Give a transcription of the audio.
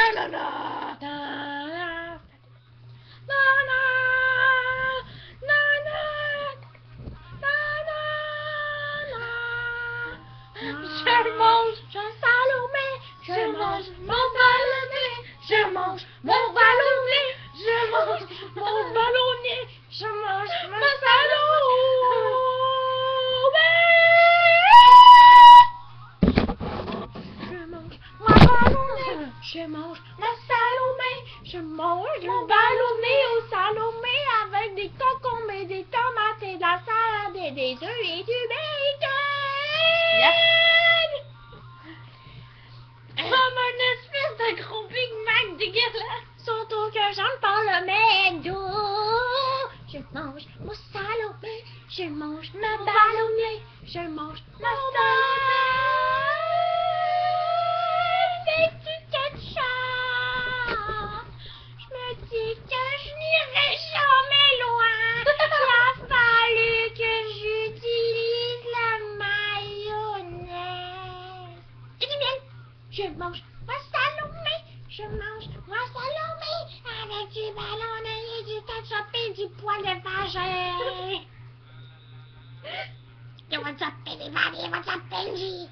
Je mange un Salomé, je mange mon ballonnet, je mange mon ballonnet, je mange mon ballonnet, je mange mon Salomé. Je mange mon ballonnet, je mange mon Salomé, je mange mon ballonnet au Salomé avec des concombres et des tomates et de la salade et des œufs et du bacon. Comme un espèce de gros Big Mac dégueulasse. Surtout que j'aime pas le McDo. Je mange mon Salomé, je mange mon ballonnet, je mange mon avec du ketchup. Je me dis que je n'irai jamais loin. Il a fallu que j'utilise la mayonnaise. Et du miel. Je mange mon Salomé, je mange mon Salomé avec du ballonnet et du ketchup et du poil de vagin. Yo, what's up, everybody? What's up, Benji?